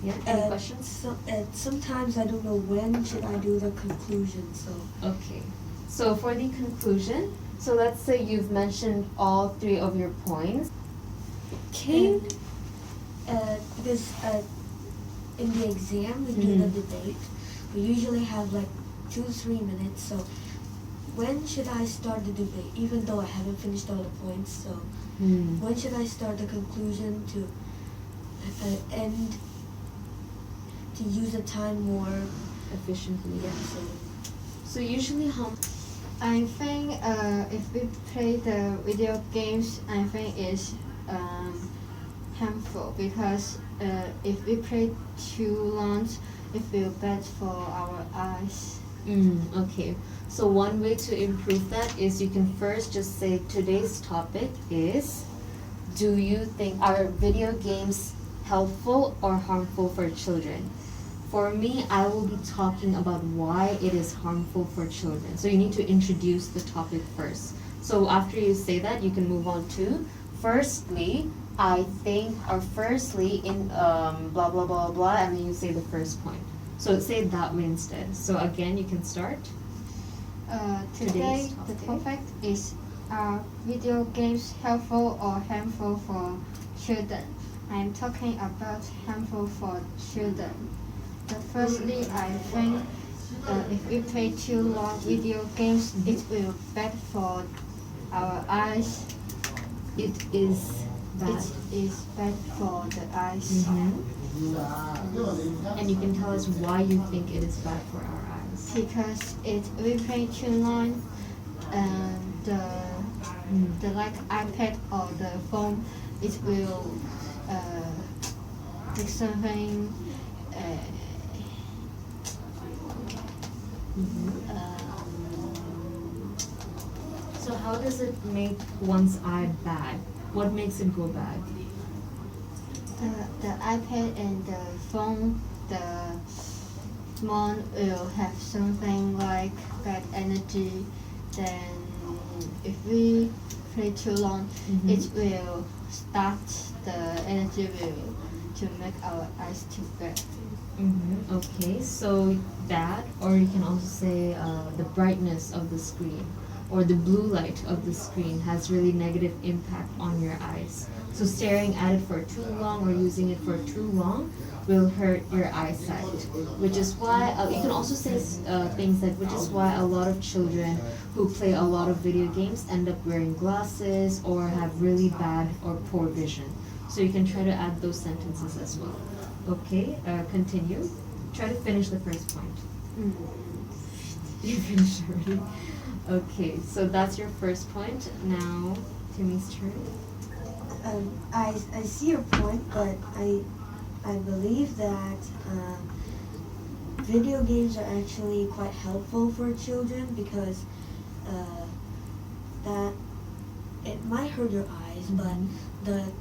Yeah, any questions? Sometimes I don't know when should I do the conclusion, so. Okay. So for the conclusion, so let's say you've mentioned all three of your points. Can, because in the exam we do the debate, we usually have like 2 to 3 minutes, so when should I start the debate, even though I haven't finished all the points, so when should I start the conclusion to end, to use the time more Efficiently. Yeah, So usually how I think if we play the video games, I think it's harmful because if we play too long, it will bad for our eyes. Okay. So one way to improve that is you can first just say today's topic is, do you think are video games helpful or harmful for children? For me, I will be talking about why it is harmful for children. So you need to introduce the topic first. So after you say that, you can move on to, firstly, I think, or firstly, in blah, blah, blah, blah, and then you say the first point. So say it that way instead. So again, you can start. Today, the topic is video games helpful or harmful for children? I'm talking about harmful for children. Firstly, I think if we play too long video games, it will bad for our eyes. It is bad. It is bad for the eyes. And you can tell us why you think it is bad for our eyes. Because we play too long, the like iPad or the phone, it will make something. So how does it make one's eye bad? What makes it go bad? The iPad and the phone, the phone will have something like bad energy. Then if we play too long, it will start the energy will to make our eyes too bad. Okay, so that, or you can also say the brightness of the screen or the blue light of the screen has really negative impact on your eyes. So staring at it for too long or using it for too long will hurt your eyesight, which is why you can also say things like, which is why a lot of children who play a lot of video games end up wearing glasses or have really bad or poor vision. So you can try to add those sentences as well. Okay, continue. Try to finish the first point. You finished already? Okay, so that's your first point. Now, Timmy's turn. I see your point, but I believe that video games are actually quite helpful for children because that it might hurt your eyes, but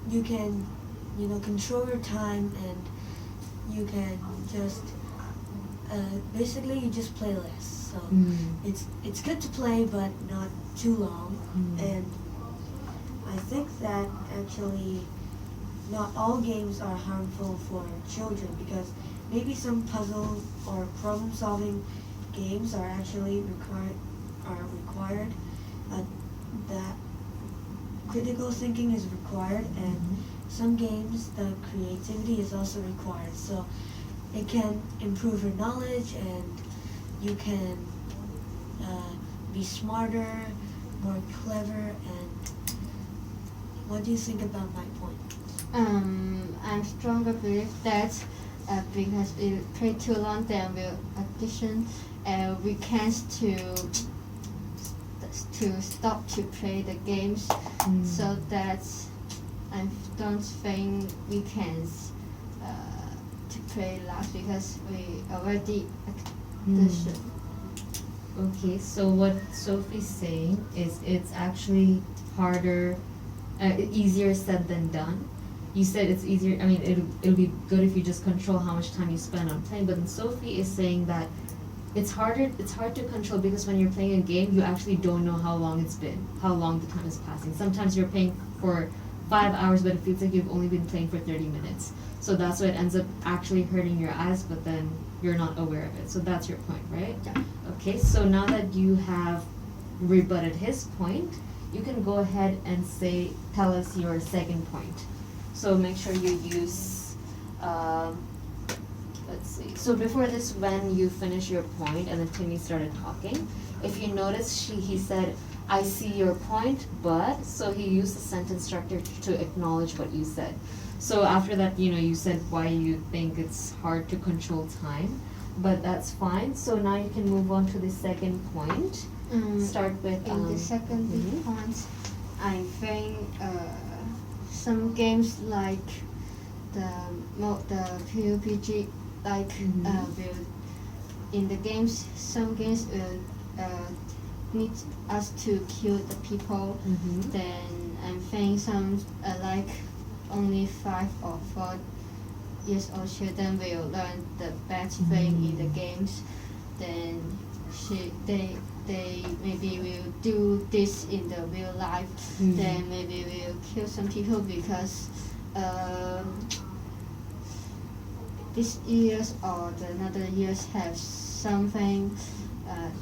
you can control your time and you can just basically you just play less. So it's good to play, but not too long. And I think that actually not all games are harmful for children because maybe some puzzle or problem-solving games are actually required. That critical thinking is required, and some games the creativity is also required. So it can improve your knowledge, and you can be smarter, more clever. And what do you think about my point? I'm stronger believe that because we play too long, then we'll addition we can't to stop to play the games. So that I don't think we can to play last because we already addition. Okay, so what Sophie's saying is it's actually harder, easier said than done. You said it's easier, I mean, it'll be good if you just control how much time you spend on playing, but then Sophie is saying that it's hard to control because when you're playing a game, you actually don't know how long it's been, how long the time is passing. Sometimes you're playing for 5 hours, but it feels like you've only been playing for 30 minutes. So that's why it ends up actually hurting your eyes, but then you're not aware of it. So that's your point, right? Yeah. Okay, so now that you have rebutted his point, you can go ahead and tell us your second point. So make sure you use, let's see. So before this, when you finish your point and then Timmy started talking, if you notice, he said, I see your point, but, so he used the sentence structure to acknowledge what you said. So after that, you said why you think it's hard to control time, but that's fine. So now you can move on to the second point. Start with in the second mhm. point, I think some games like the PUBG, like will in the games, some games will need us to kill the people. Then I think some like only 5 or 4 years old children will learn the bad thing in the games. Then they maybe will do this in the real life. Then maybe will kill some people because this years or the another years have something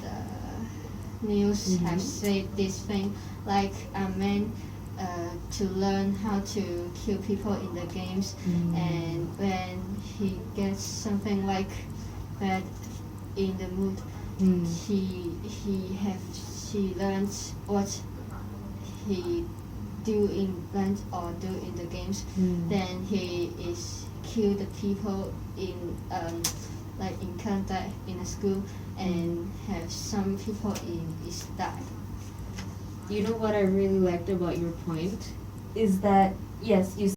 the news have said this thing like a man to learn how to kill people in the games, and when he gets something like bad in the mood, he learns what he do in the games. Then he is kill the people in like in contact in a school, and have some people is died. You know what I really liked about your point is that, yes, you